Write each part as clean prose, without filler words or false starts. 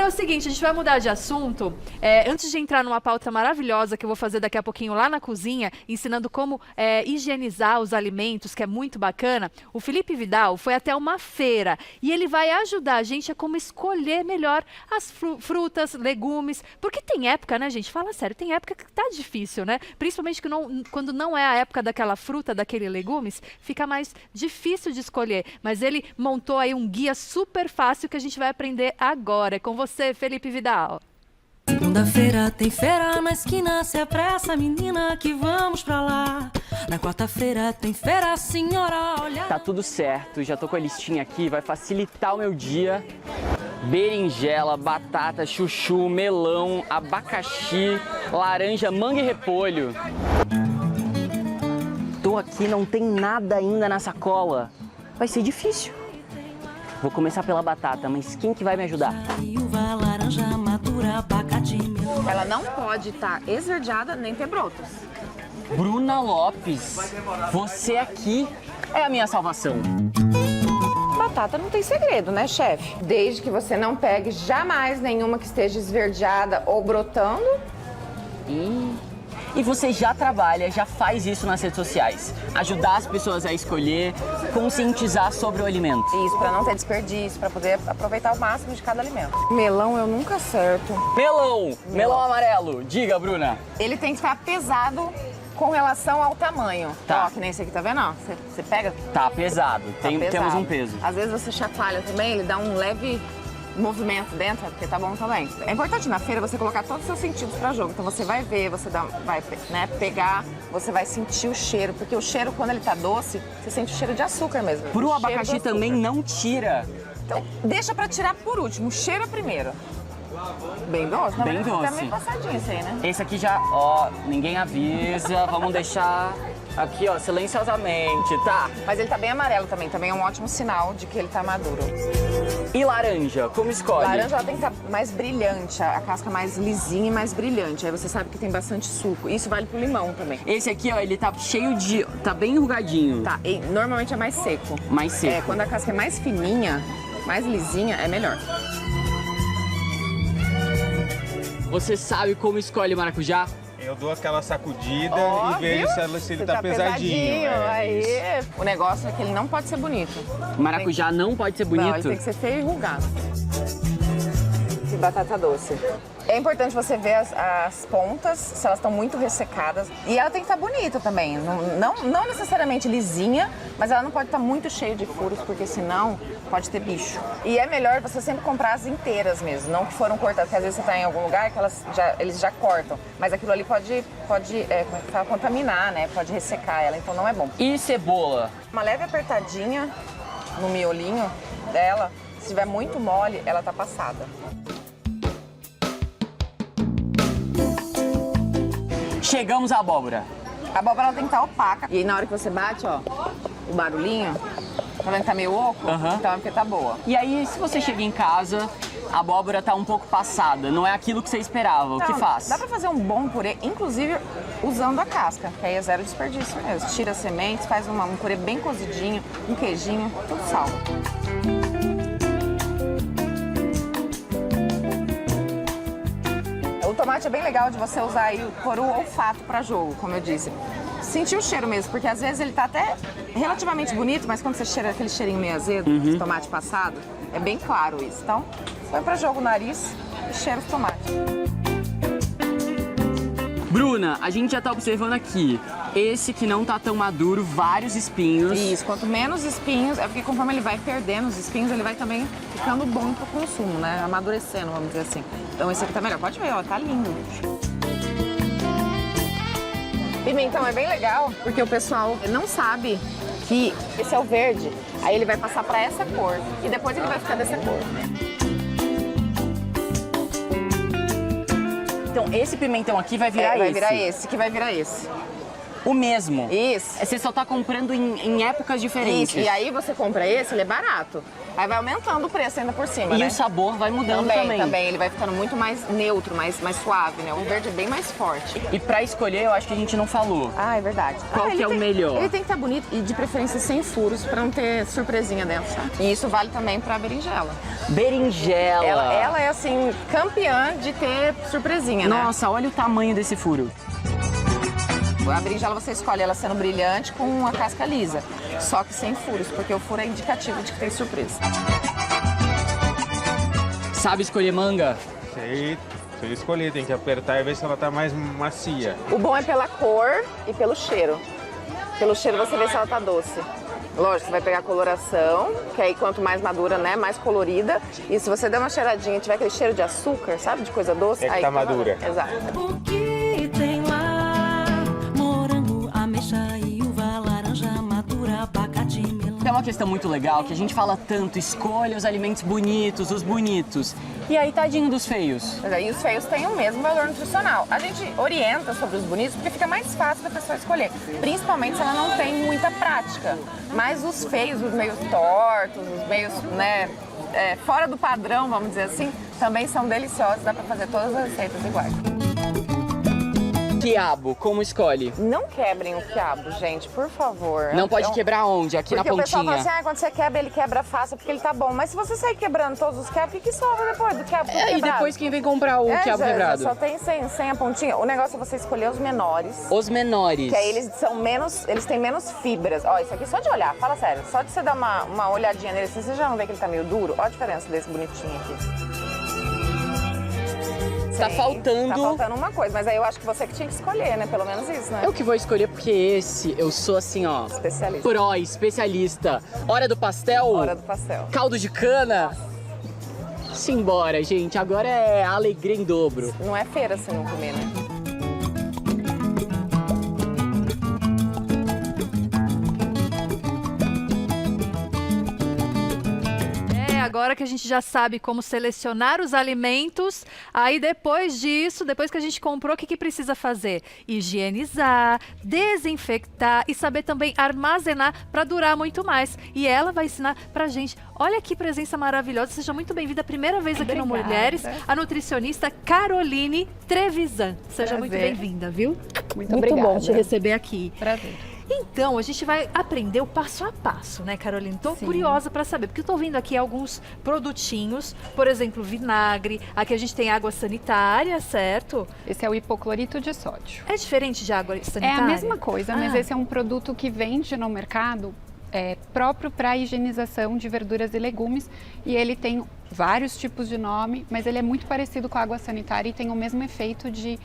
Agora é o seguinte, a gente vai mudar de assunto. Antes de entrar numa pauta maravilhosa que eu vou fazer daqui a pouquinho lá na cozinha, ensinando como higienizar os alimentos, que é muito bacana, o Felipe Vidal foi até uma feira e ele vai ajudar a gente a como escolher melhor as frutas, legumes, porque tem época, né, gente? Fala sério, tem época que tá difícil, né? Principalmente quando não é a época daquela fruta, daquele legumes, fica mais difícil de escolher. Mas ele montou aí um guia super fácil que a gente vai aprender agora. É com você, Felipe Vidal. Segunda-feira tem feira na esquina, se apressa, menina, que vamos pra lá. Na quarta-feira tem feira, senhora, olha. Tá tudo certo, já tô com a listinha aqui, vai facilitar o meu dia. Berinjela, batata, chuchu, melão, abacaxi, laranja, manga e repolho. Tô aqui, não tem nada ainda na sacola. Vai ser difícil. Vou começar pela batata, mas quem que vai me ajudar? Ela não pode estar esverdeada nem ter brotos. Bruna Lopes, você aqui é a minha salvação. Batata não tem segredo, né, chefe? Desde que você não pegue jamais nenhuma que esteja esverdeada ou brotando. E você já trabalha, já faz isso nas redes sociais. Ajudar as pessoas a escolher, conscientizar sobre o alimento. Isso, pra não ter desperdício, pra poder aproveitar o máximo de cada alimento. Melão eu nunca acerto. Melão amarelo. Diga, Bruna. Ele tem que estar pesado com relação ao tamanho. Tá. Ó, que nem esse aqui, tá vendo? Ó, você pega? Tá pesado, temos um peso. Às vezes você chacoalha também, ele dá um leve movimento dentro, porque tá bom também. É importante na feira você colocar todos os seus sentidos para jogo. Então você vai ver, você vai pegar, você vai sentir o cheiro, porque o cheiro, quando ele tá doce, você sente o cheiro de açúcar mesmo. Pro abacaxi também não tira. Então, deixa para tirar por último, o cheiro é primeiro. Bem doce? Não, Bem doce. Tá meio passadinho esse aí, né? Esse aqui já, ó, ninguém avisa, vamos deixar aqui, ó, silenciosamente, tá? Mas ele tá bem amarelo também é um ótimo sinal de que ele tá maduro. E laranja, como escolhe? Laranja ela tem que estar mais brilhante, a casca mais lisinha e mais brilhante. Aí você sabe que tem bastante suco. Isso vale pro limão também. Esse aqui, ó, ele tá cheio de... tá bem enrugadinho. Tá, e normalmente é mais seco. Mais seco. Quando a casca é mais fininha, mais lisinha, é melhor. Você sabe como escolhe maracujá? Eu dou aquela sacudida Ó, e vejo viu? se ele tá pesadinho. Aí. Isso. O negócio é que ele não pode ser bonito. Maracujá não pode ser bonito? Não, ele tem que ser feio e enrugado. E batata doce. É importante você ver as pontas, se elas estão muito ressecadas. E ela tem que estar bonita também. Não necessariamente lisinha, mas ela não pode estar muito cheia de furos, porque senão pode ter bicho. E é melhor você sempre comprar as inteiras mesmo, não que foram cortadas, porque às vezes você está em algum lugar que eles já cortam. Mas aquilo ali pode contaminar, né? Pode ressecar ela, então não é bom. E cebola? Uma leve apertadinha no miolinho dela, se estiver muito mole, ela tá passada. Chegamos à abóbora. A abóbora ela tem que estar opaca. E aí na hora que você bate, ó, o barulhinho, tá vendo que tá meio oco? Então é porque tá boa. E aí, se você chega em casa, a abóbora tá um pouco passada, não é aquilo que você esperava, o que faz? Dá pra fazer um bom purê, inclusive usando a casca, que aí é zero desperdício mesmo. Tira as sementes, faz um purê bem cozidinho, um queijinho, tudo salva. O tomate é bem legal de você usar aí por o olfato para jogo, como eu disse. Sentir o cheiro mesmo, porque às vezes ele tá até relativamente bonito, mas quando você cheira aquele cheirinho meio azedo, de tomate passado, é bem claro isso. Então, põe para jogo o nariz e cheira o tomate. Bruna, a gente já tá observando aqui, esse que não tá tão maduro, vários espinhos. Isso, quanto menos espinhos, é porque conforme ele vai perdendo os espinhos, ele vai também ficando bom pro consumo, né? Amadurecendo, vamos dizer assim. Então esse aqui tá melhor. Pode ver, ó, tá lindo. Pimentão é bem legal, porque o pessoal não sabe que esse é o verde. Aí ele vai passar pra essa cor e depois ele vai ficar dessa cor. Então esse pimentão aqui vai virar esse. Vai virar esse, que vai virar esse. O mesmo? Isso. Você só tá comprando em épocas diferentes. Isso. E aí você compra esse, ele é barato. Aí vai aumentando o preço ainda por cima, E né? o sabor vai mudando Também. Ele vai ficando muito mais neutro, mais suave, né? O verde é bem mais forte. E pra escolher, eu acho que a gente não falou. Ah, é verdade. Qual que é o melhor? Ele tem que estar bonito e de preferência sem furos, pra não ter surpresinha dentro, sabe? E isso vale também pra berinjela. Berinjela. Ela é, assim, campeã de ter surpresinha, né? Nossa, olha o tamanho desse furo. A berinjela você escolhe ela sendo brilhante com a casca lisa, só que sem furos, porque o furo é indicativo de que tem surpresa. Sabe escolher manga? Sei escolher, tem que apertar e ver se ela tá mais macia. O bom é pela cor e pelo cheiro. Pelo cheiro você vê se ela tá doce. Lógico, você vai pegar a coloração, que aí quanto mais madura, né, mais colorida. E se você der uma cheiradinha e tiver aquele cheiro de açúcar, sabe, de coisa doce, É que aí tá madura. Exato. O que tem lá? Morango, ameixa e uva, laranja madura, abacate, melão. Tem uma questão muito legal que a gente fala tanto, escolha os alimentos bonitos, os bonitos. E aí, tadinho dos feios. Mas aí os feios têm o mesmo valor nutricional. A gente orienta sobre os bonitos porque fica mais fácil da pessoa escolher. Principalmente se ela não tem muita prática. Mas os feios, os meios tortos, os meios, né, fora do padrão, vamos dizer assim, também são deliciosos. Dá pra fazer todas as receitas iguais. Quiabo, como escolhe? Não quebrem o quiabo, gente, por favor. Não pode quebrar onde? Aqui na Porque o pessoal pontinha. fala assim, quando você quebra, ele quebra fácil porque ele tá bom. Mas se você sair quebrando todos os quiabos, o que sobra depois do quiabo E quebrado? depois quem vem comprar o quiabo já quebrado? Só tem sem a pontinha. O negócio é você escolher os menores. Os menores. Que aí eles têm menos fibras. Ó, isso aqui só de olhar, fala sério. Só de você dar uma olhadinha nele assim, você já não vê que ele tá meio duro? Olha a diferença desse bonitinho aqui. Tá faltando. Tá faltando uma coisa, mas aí eu acho que você que tinha que escolher, né? Pelo menos isso, né? Eu que vou escolher porque esse, eu sou assim, ó. Especialista. Especialista. Hora do pastel? Hora do pastel. Caldo de cana? Simbora, gente. Agora é alegria em dobro. Não é feira se não comer, né? Agora que a gente já sabe como selecionar os alimentos, aí depois disso, depois que a gente comprou, o que precisa fazer? Higienizar, desinfectar e saber também armazenar para durar muito mais. E ela vai ensinar pra gente. Olha que presença maravilhosa. Seja muito bem-vinda. Primeira vez aqui no Mulheres, a nutricionista Caroline Trevisan. Seja muito bem-vinda, viu? Muito obrigada. Muito bom te receber aqui. Prazer. Então, a gente vai aprender o passo a passo, né, Carolina? Tô curiosa para saber, porque eu tô vendo aqui alguns produtinhos, por exemplo, vinagre, aqui a gente tem água sanitária, certo? Esse é o hipoclorito de sódio. É diferente de água sanitária? É a mesma coisa, mas esse é um produto que vende no mercado próprio para higienização de verduras e legumes, e ele tem vários tipos de nome, mas ele é muito parecido com a água sanitária e tem o mesmo efeito de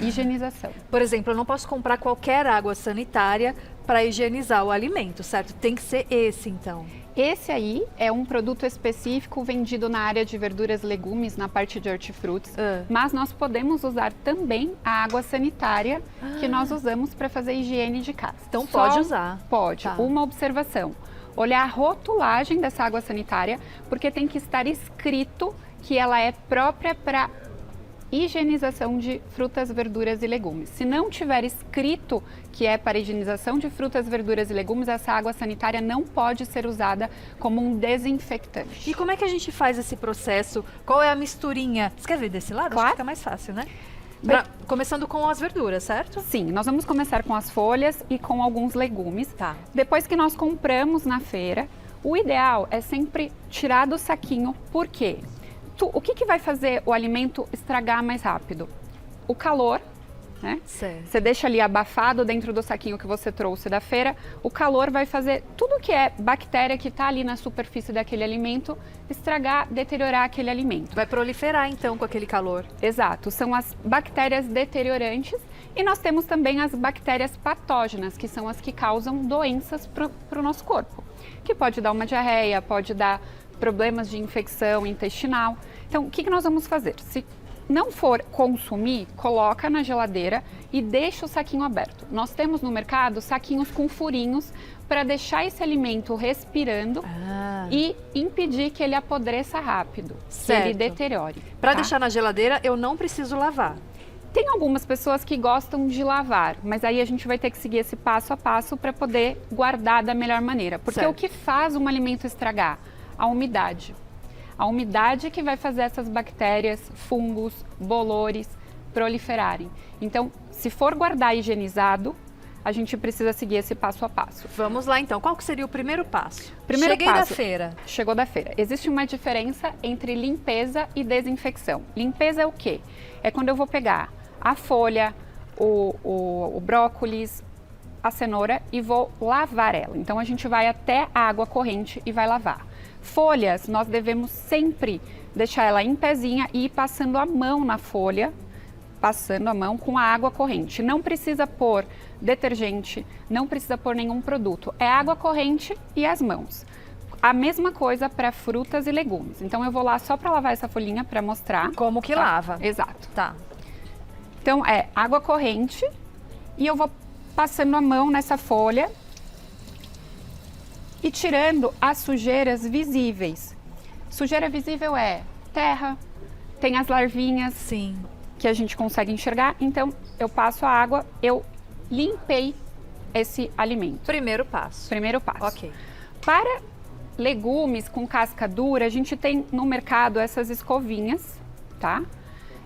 higienização. Por exemplo, eu não posso comprar qualquer água sanitária para higienizar o alimento, certo? Tem que ser esse, então. Esse aí é um produto específico vendido na área de verduras e legumes, na parte de hortifrutis, mas nós podemos usar também a água sanitária que nós usamos para fazer higiene de casa. Então pode usar. Pode. Tá. Uma observação. Olhar a rotulagem dessa água sanitária, porque tem que estar escrito que ela é própria para higienização de frutas, verduras e legumes. Se não tiver escrito que é para higienização de frutas, verduras e legumes, essa água sanitária não pode ser usada como um desinfetante. E como é que a gente faz esse processo? Qual é a misturinha? Você quer ver desse lado? Claro. Acho que fica mais fácil, né? Começando com as verduras, certo? Sim, nós vamos começar com as folhas e com alguns legumes. Tá. Depois que nós compramos na feira, o ideal é sempre tirar do saquinho. Por quê? O que vai fazer o alimento estragar mais rápido? O calor, né? Certo. Você deixa ali abafado dentro do saquinho que você trouxe da feira, o calor vai fazer tudo que é bactéria que está ali na superfície daquele alimento estragar, deteriorar aquele alimento. Vai proliferar, então, com aquele calor. Exato, são as bactérias deteriorantes e nós temos também as bactérias patógenas, que são as que causam doenças para o nosso corpo, que pode dar uma diarreia, pode dar problemas de infecção intestinal. Então, o que nós vamos fazer? Se não for consumir, coloca na geladeira e deixa o saquinho aberto. Nós temos no mercado saquinhos com furinhos para deixar esse alimento respirando e impedir que ele apodreça rápido, Certo. que ele deteriore. Para tá? deixar na geladeira, eu não preciso lavar. Tem algumas pessoas que gostam de lavar, mas aí a gente vai ter que seguir esse passo a passo para poder guardar da melhor maneira. Porque Certo. o que faz um alimento estragar? A umidade. A umidade que vai fazer essas bactérias, fungos, bolores proliferarem. Então, se for guardar higienizado, a gente precisa seguir esse passo a passo. Vamos lá então, qual que seria o primeiro passo? Primeiro Cheguei passo. da feira. Chegou da feira. Existe uma diferença entre limpeza e desinfecção. Limpeza é o quê? É quando eu vou pegar a folha, o brócolis, a cenoura e vou lavar ela. Então a gente vai até a água corrente e vai lavar. Folhas, nós devemos sempre deixar ela em pezinha e ir passando a mão na folha, passando a mão com a água corrente. Não precisa pôr detergente, não precisa pôr nenhum produto. É água corrente e as mãos. A mesma coisa para frutas e legumes. Então eu vou lá só para lavar essa folhinha para mostrar. Como que Tá? lava? Exato. Tá. Então é água corrente e eu vou passando a mão nessa folha e tirando as sujeiras visíveis. Sujeira visível é terra, tem as larvinhas Sim. que a gente consegue enxergar. Então eu passo a água, eu limpei esse alimento. Primeiro passo. Primeiro passo. Ok. Para legumes com casca dura, a gente tem no mercado essas escovinhas, tá?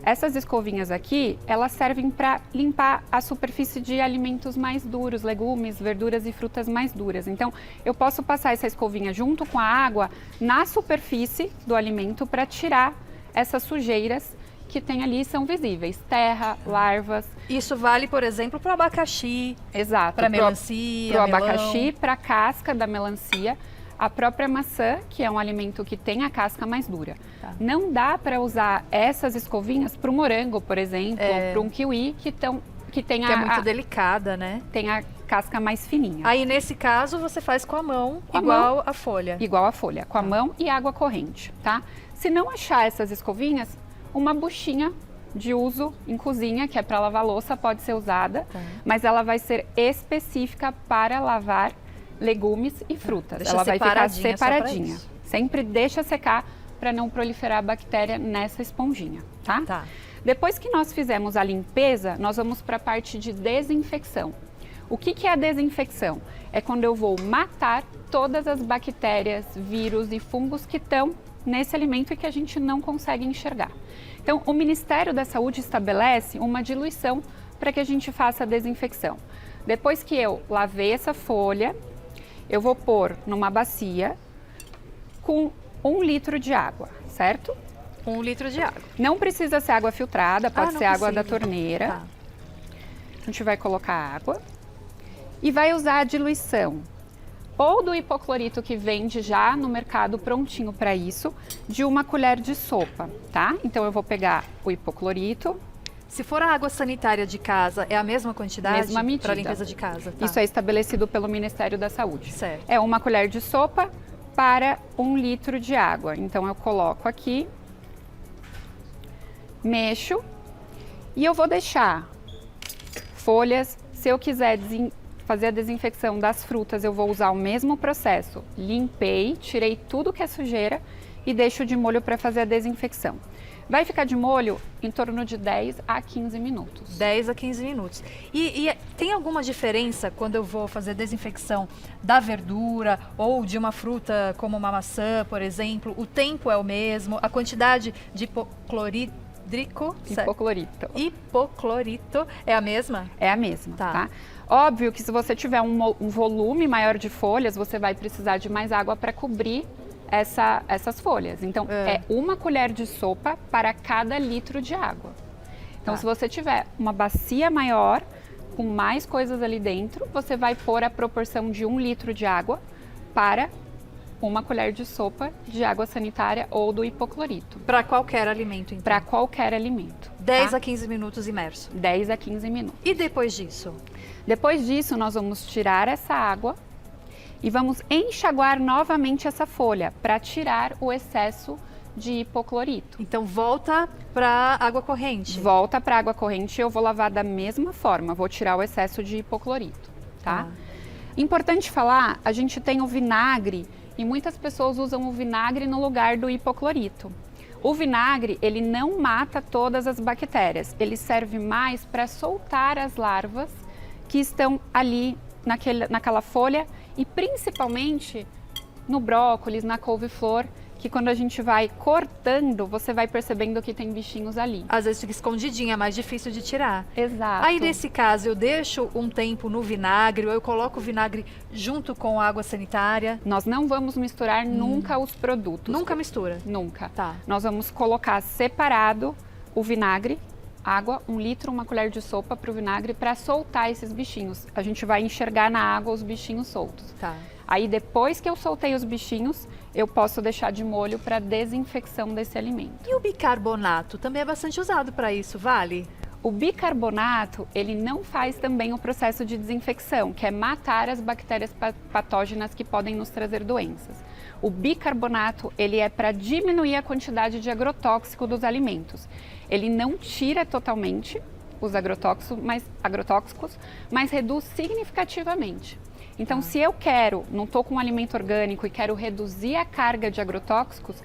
Essas escovinhas aqui, elas servem para limpar a superfície de alimentos mais duros, legumes, verduras e frutas mais duras. Então, eu posso passar essa escovinha junto com a água na superfície do alimento para tirar essas sujeiras que tem ali, são visíveis, terra, larvas. Isso vale, por exemplo, para o abacaxi, Exato. para melancia, Para o melão. abacaxi, para a casca da melancia, a própria maçã, que é um alimento que tem a casca mais dura. Tá. Não dá para usar essas escovinhas para o morango, por exemplo, para um kiwi que tem Que é muito delicada, né? tem a casca mais fininha. Aí, nesse caso, você faz com a mão, Com a igual mão. a folha. Igual a folha, com a mão e água corrente, tá? Se não achar essas escovinhas, uma buchinha de uso em cozinha, que é para lavar louça, pode ser usada, Tá. mas ela vai ser específica para lavar legumes e frutas. Deixa Ela vai ficar separadinha só pra separadinha. isso. Sempre deixa secar para não proliferar a bactéria nessa esponjinha, tá? Tá. Depois que nós fizemos a limpeza, nós vamos para a parte de desinfecção. O que é a desinfecção? É quando eu vou matar todas as bactérias, vírus e fungos que estão nesse alimento e que a gente não consegue enxergar. Então, o Ministério da Saúde estabelece uma diluição para que a gente faça a desinfecção. Depois que eu lavei essa folha, eu vou pôr numa bacia com 1 litro de água, certo? 1 litro de água. Não precisa ser água filtrada, pode não ser água da precisa. torneira. Tá. A gente vai colocar água e vai usar a diluição ou do hipoclorito que vende já no mercado prontinho para isso, de 1 colher de sopa, tá? Então eu vou pegar o hipoclorito. Se for a água sanitária de casa, é a mesma quantidade? Mesma medida. Para limpeza de casa, tá? Isso é estabelecido pelo Ministério da Saúde. Certo. É 1 colher de sopa para 1 litro de água. Então eu coloco aqui, mexo e eu vou deixar folhas. Se eu quiser fazer a desinfecção das frutas, eu vou usar o mesmo processo. Limpei, tirei tudo que é sujeira e deixo de molho para fazer a desinfecção. Vai ficar de molho em torno de 10 a 15 minutos. 10 a 15 minutos. E tem alguma diferença quando eu vou fazer desinfecção da verdura ou de uma fruta como uma maçã, por exemplo? O tempo é o mesmo? A quantidade de hipoclorídrico? Hipoclorito. Hipoclorito é a mesma? É a mesma, Tá. tá? Óbvio que se você tiver um volume maior de folhas, você vai precisar de mais água para cobrir essas folhas. Então, é 1 colher de sopa para cada litro de água. Então, Tá. se você tiver uma bacia maior, com mais coisas ali dentro, você vai pôr a proporção de 1 litro de água para 1 colher de sopa de água sanitária ou do hipoclorito. Para qualquer alimento, então? Para qualquer alimento. 10 tá? a 15 minutos imerso. 10 a 15 minutos. E depois disso? Depois disso, nós vamos tirar essa água e vamos enxaguar novamente essa folha para tirar o excesso de hipoclorito. Então volta para água corrente. Volta para a água corrente e eu vou lavar da mesma forma, vou tirar o excesso de hipoclorito, tá? Importante falar, a gente tem o vinagre e muitas pessoas usam o vinagre no lugar do hipoclorito. O vinagre, ele não mata todas as bactérias, ele serve mais para soltar as larvas que estão ali naquela folha e principalmente no brócolis, na couve-flor, que quando a gente vai cortando, você vai percebendo que tem bichinhos ali. Às vezes fica escondidinha, é mais difícil de tirar. Exato. Aí nesse caso eu deixo um tempo no vinagre, ou eu coloco o vinagre junto com a água sanitária. Nós não vamos misturar nunca os produtos. Nunca mistura? Nunca. Tá. Nós vamos colocar separado o vinagre, água, 1 litro, 1 colher de sopa para o vinagre para soltar esses bichinhos. A gente vai enxergar na água os bichinhos soltos. Tá. Aí depois que eu soltei os bichinhos, eu posso deixar de molho para desinfecção desse alimento. E o bicarbonato também é bastante usado para isso, vale? O bicarbonato, ele não faz também o processo de desinfecção, que é matar as bactérias patógenas que podem nos trazer doenças. O bicarbonato, ele é para diminuir a quantidade de agrotóxico dos alimentos. Ele não tira totalmente os agrotóxicos, mas reduz significativamente. Então, se eu não estou com um alimento orgânico e quero reduzir a carga de agrotóxicos,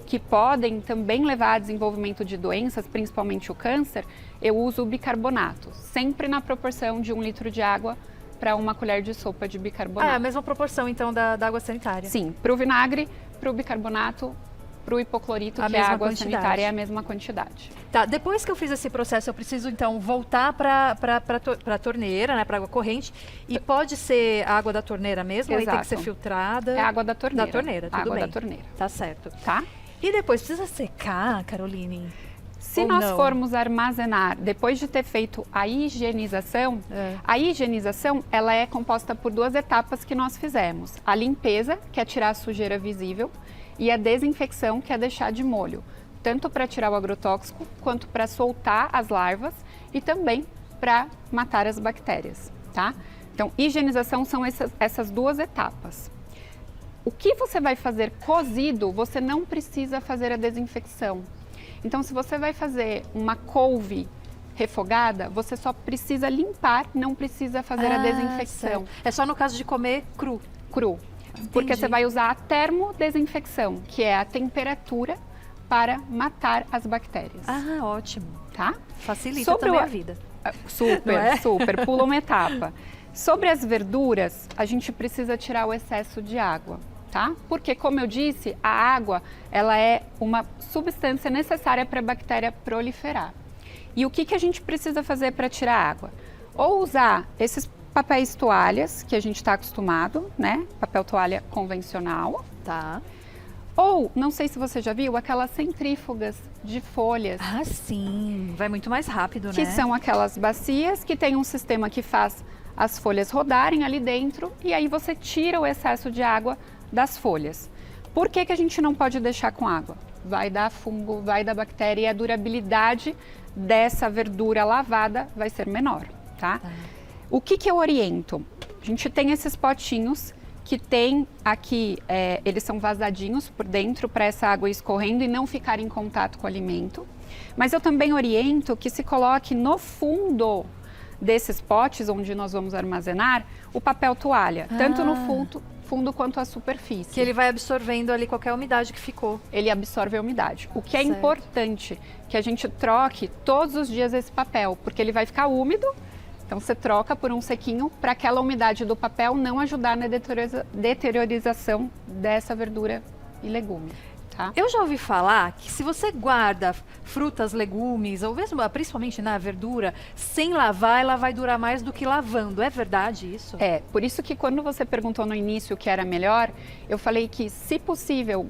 que podem também levar a desenvolvimento de doenças, principalmente o câncer, eu uso o bicarbonato, sempre na proporção de 1 litro de água para 1 colher de sopa de bicarbonato. É a mesma proporção, então, da água sanitária? Sim, para o vinagre, para o bicarbonato, para o hipoclorito, que é a água sanitária, é a mesma quantidade. Tá, depois que eu fiz esse processo, eu preciso, então, voltar para a torneira, né, para água corrente, e pode ser a água da torneira mesmo, aí tem que ser filtrada? É a água da torneira. Da torneira, tudo água bem. Da torneira. Tá certo. Tá? E depois, precisa secar, Caroline? Se nós formos armazenar, depois de ter feito a higienização, ela é composta por 2 etapas que nós fizemos. A limpeza, que é tirar a sujeira visível, e a desinfecção, que é deixar de molho, tanto para tirar o agrotóxico, quanto para soltar as larvas e também para matar as bactérias, tá? Então, higienização são essas 2 etapas. O que você vai fazer cozido, você não precisa fazer a desinfecção. Então, se você vai fazer uma couve refogada, você só precisa limpar, não precisa fazer a desinfecção. Certo. É só no caso de comer cru? Cru. Entendi. Porque você vai usar a termodesinfecção, que é a temperatura para matar as bactérias. Ah, ótimo. Tá? Facilita também a vida. Super, super. Pula uma etapa. Sobre as verduras, a gente precisa tirar o excesso de água, tá? Porque, como eu disse, a água, ela é uma substância necessária para a bactéria proliferar. E o que a gente precisa fazer para tirar a água? Ou usar esses papéis toalhas, que a gente está acostumado, né? Papel toalha convencional. Tá. Ou, não sei se você já viu, aquelas centrífugas de folhas. Ah, sim. Vai muito mais rápido, né? Que são aquelas bacias que tem um sistema que faz as folhas rodarem ali dentro e aí você tira o excesso de água das folhas. Por que a gente não pode deixar com água? Vai dar fungo, vai dar bactéria e a durabilidade dessa verdura lavada vai ser menor, tá? O que eu oriento? A gente tem esses potinhos que tem aqui, eles são vazadinhos por dentro para essa água escorrendo e não ficar em contato com o alimento. Mas eu também oriento que se coloque no fundo desses potes onde nós vamos armazenar o papel toalha, tanto no fundo quanto a superfície. Que ele vai absorvendo ali qualquer umidade que ficou. Ele absorve a umidade. O que é Certo. importante que a gente troque todos os dias esse papel, porque ele vai ficar úmido. Então, você troca por um sequinho para aquela umidade do papel não ajudar na deteriorização dessa verdura e legume, tá? Eu já ouvi falar que se você guarda frutas, legumes, ou mesmo, principalmente na verdura, sem lavar, ela vai durar mais do que lavando. É verdade isso? É, por isso que quando você perguntou no início o que era melhor, eu falei que, se possível,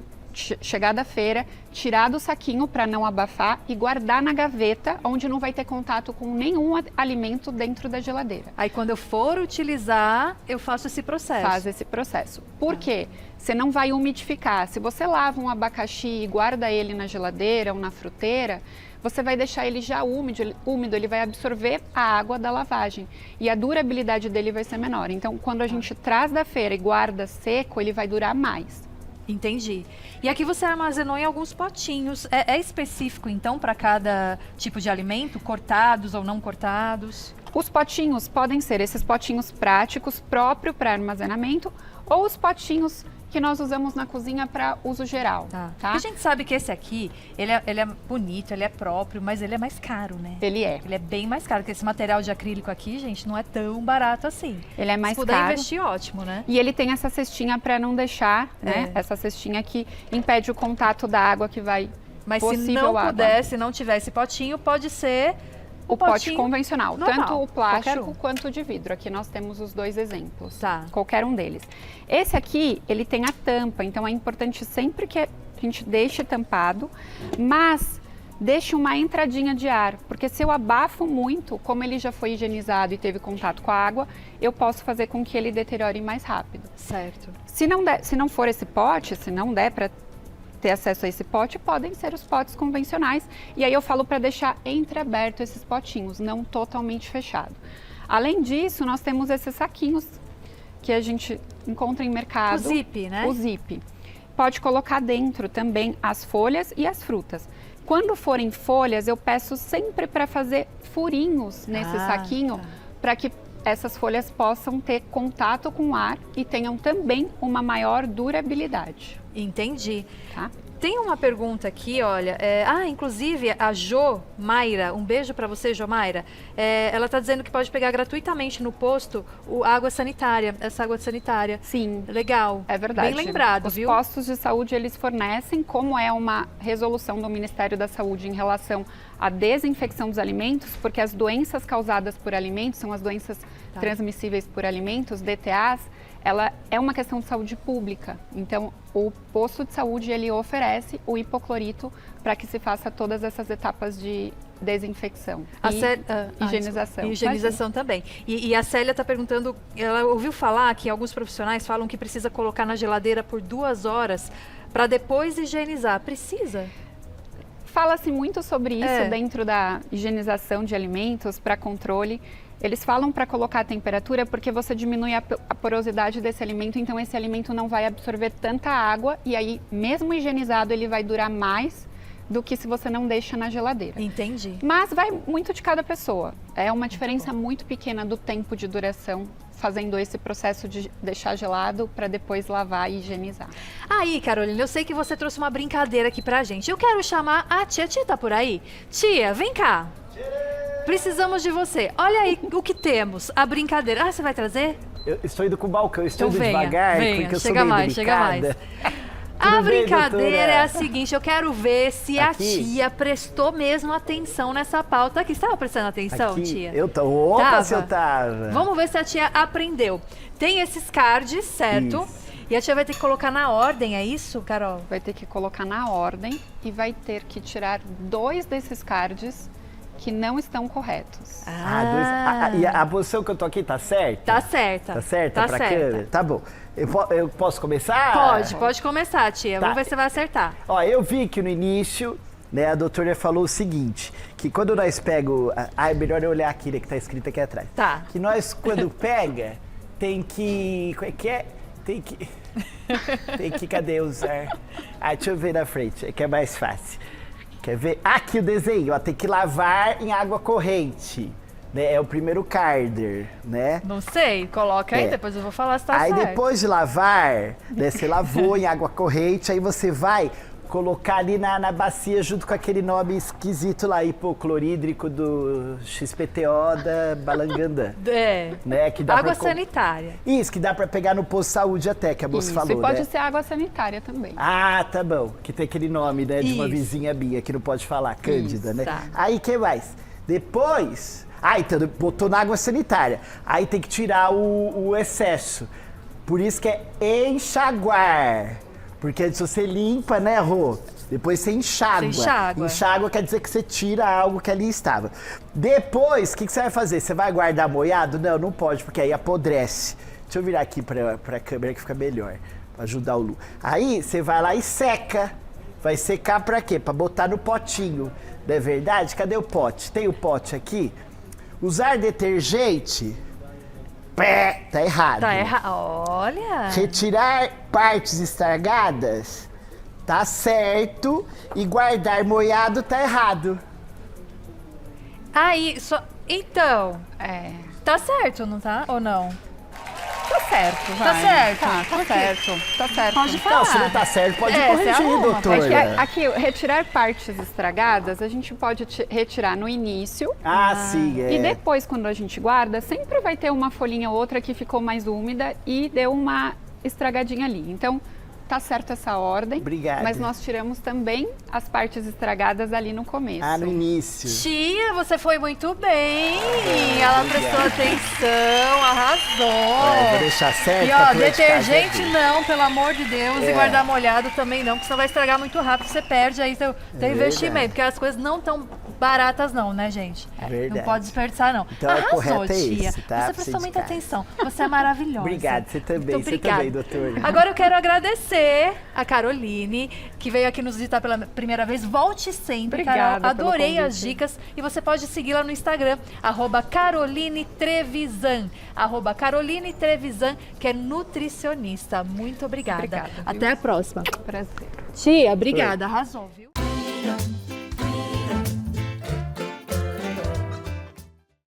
chegar da feira, tirar do saquinho para não abafar e guardar na gaveta, onde não vai ter contato com nenhum alimento dentro da geladeira. Aí quando eu for utilizar, eu faço esse processo. Faz esse processo. Por quê? Você não vai umidificar. Se você lava um abacaxi e guarda ele na geladeira ou na fruteira, você vai deixar ele já úmido, ele vai absorver a água da lavagem e a durabilidade dele vai ser menor. Então, quando a gente traz da feira e guarda seco, ele vai durar mais. Entendi. E aqui você armazenou em alguns potinhos. É específico, então, para cada tipo de alimento? Cortados ou não cortados? Os potinhos podem ser esses potinhos práticos, próprio para armazenamento, ou os potinhos que nós usamos na cozinha para uso geral, tá? A gente sabe que esse aqui, ele é bonito, ele é próprio, mas ele é mais caro, né? Ele é. Ele é bem mais caro, porque esse material de acrílico aqui, gente, não é tão barato assim. Ele é mais Se puder caro. investir, ótimo, né? E ele tem essa cestinha para não deixar, né? Essa cestinha que impede o contato da água que vai Mas se possível não água. puder, se não tiver esse potinho, pode ser O pote potinho convencional, normal, tanto o plástico qualquer um. quanto o de vidro. Aqui nós temos os dois exemplos, Tá. qualquer um deles. Esse aqui, ele tem a tampa, então é importante sempre que a gente deixe tampado, mas deixe uma entradinha de ar, porque se eu abafo muito, como ele já foi higienizado e teve contato com a água, eu posso fazer com que ele deteriore mais rápido. Certo. Se não for esse pote, se não der para ter acesso a esse pote, podem ser os potes convencionais. E aí eu falo para deixar entreaberto esses potinhos, não totalmente fechado. Além disso, nós temos esses saquinhos que a gente encontra em mercado. O zip, né? O zip. Pode colocar dentro também as folhas e as frutas. Quando forem folhas, eu peço sempre para fazer furinhos nesse saquinho, para que essas folhas possam ter contato com o ar e tenham também uma maior durabilidade. Entendi. Tá? Tem uma pergunta aqui, olha, inclusive a Jo Mayra, um beijo para você, Jo Mayra, ela está dizendo que pode pegar gratuitamente no posto água sanitária, essa água sanitária. Sim. Legal. É verdade. Bem lembrado, Os viu? postos de saúde, eles fornecem, como é uma resolução do Ministério da Saúde em relação à desinfecção dos alimentos, porque as doenças causadas por alimentos são as doenças transmissíveis por alimentos, DTAs, ela é uma questão de saúde pública. Então, o posto de saúde, ele oferece o hipoclorito para que se faça todas essas etapas de desinfecção e higienização. E higienização também. E a Célia está perguntando, ela ouviu falar que alguns profissionais falam que precisa colocar na geladeira por 2 horas para depois higienizar. Precisa? Fala-se muito sobre isso dentro da higienização de alimentos para controle. Eles falam para colocar a temperatura porque você diminui a porosidade desse alimento, então esse alimento não vai absorver tanta água e aí, mesmo higienizado, ele vai durar mais do que se você não deixa na geladeira. Entendi. Mas vai muito de cada pessoa. É uma diferença muito pequena do tempo de duração fazendo esse processo de deixar gelado para depois lavar e higienizar. Aí, Carolina, eu sei que você trouxe uma brincadeira aqui pra gente. Eu quero chamar a tia. Tia tá por aí? Tia, vem cá. Precisamos de você. Olha aí o que temos. A brincadeira. Você vai trazer? Eu estou indo com o balcão, estou Então indo venha, devagar, venha. porque eu Chega sou meio mais, chega delicada. A Tudo bem, brincadeira doutora? é a seguinte, eu quero ver se a Aqui. tia prestou mesmo atenção nessa pauta aqui. Você estava prestando atenção, Aqui, tia? eu tô. Opa, Tava. se eu tava. Vamos ver se a tia aprendeu. Tem esses cards, certo? Isso. E a tia vai ter que colocar na ordem, é isso, Carol? Vai ter que colocar na ordem e vai ter que tirar 2 desses cards que não estão corretos. E a posição que eu tô aqui tá certa? Tá certa. Tá certa Tá pra certa. câmera? Tá bom. Eu posso começar? Pode começar, tia. Tá. Vamos ver se vai acertar. Ó, eu vi que no início, né, a doutora falou o seguinte, que quando nós pego... é melhor eu olhar aqui, né, que tá escrito aqui atrás. Tá. Que nós, quando pega, tem que... Como é que é? Tem que... Tem que... Cadê usar? Deixa eu ver na frente, que é mais fácil. Quer ver? Aqui o desenho, ó, tem que lavar em água corrente. Né? É o primeiro carder, né? Não sei, coloca aí, depois eu vou falar se tá Aí certo. depois de lavar, né, você lavou em água corrente, aí você vai colocar ali na bacia junto com aquele nome esquisito lá, hipoclorídrico do XPTO da Balangandã. Né, que dá Água pra sanitária. Isso, que dá pra pegar no posto de saúde até, que a moça Isso, falou, e pode né? ser água sanitária também. Ah, tá bom. Que tem aquele nome, né, de uma Isso. vizinha minha, que não pode falar, Cândida, Isso, né? tá. Aí, que mais? Depois... então botou na água sanitária. Aí tem que tirar o excesso. Por isso que é enxaguar. Porque se você limpa, né, Rô? Depois você enxágua. Você enxágua. Enxágua quer dizer que você tira algo que ali estava. Depois, o que você vai fazer? Você vai guardar molhado? Não, não pode, porque aí apodrece. Deixa eu virar aqui pra câmera que fica melhor. Pra ajudar o Lu. Aí você vai lá e seca. Vai secar pra quê? Pra botar no potinho. Não é verdade? Cadê o pote? Tem o pote aqui? Usar detergente... tá errado. Tá errado. Olha. Retirar partes estragadas, tá certo. E guardar molhado, tá errado. Aí, então, É. tá certo, não tá? Ou não? tá certo, vai. Tá certo. Tá Ok. certo. Tá certo. Pode falar. Não, se não tá certo, pode É, você corrigir, arruma, doutora. É que aqui, retirar partes estragadas, a gente pode retirar no início. Ah, sim, é. E depois, quando a gente guarda, sempre vai ter uma folhinha ou outra que ficou mais úmida e deu uma estragadinha ali. Então, tá certo essa ordem. Obrigado. Mas nós tiramos também as partes estragadas ali no começo. Ah, no início. Tia, você foi muito bem. Ela prestou atenção, arrasou. Ó, vou deixar certo. E pra ó, tua de casa detergente ver. não, pelo amor de Deus. E guardar molhado também não, porque senão vai estragar muito rápido. Você perde aí teu investimento. verdade. Porque as coisas não tão baratas não, né, gente? Verdade. Não pode desperdiçar, não. Então, o Arrasou, correto é tia. esse, tá? Você Pra prestou você de muita casa. atenção. Você é maravilhosa. Obrigado, você também. Muito Você obrigada. também, doutora. Agora eu quero agradecer a Caroline, que veio aqui nos visitar pela primeira vez. Volte sempre, Obrigada Carol. pelo Adorei as convite. dicas. E você pode seguir lá no Instagram, @Caroline Trevisan. @Caroline Trevisan, que é nutricionista. Muito obrigada. Obrigada, viu? Até a próxima. Prazer. Tia, obrigada. Arrasou, viu?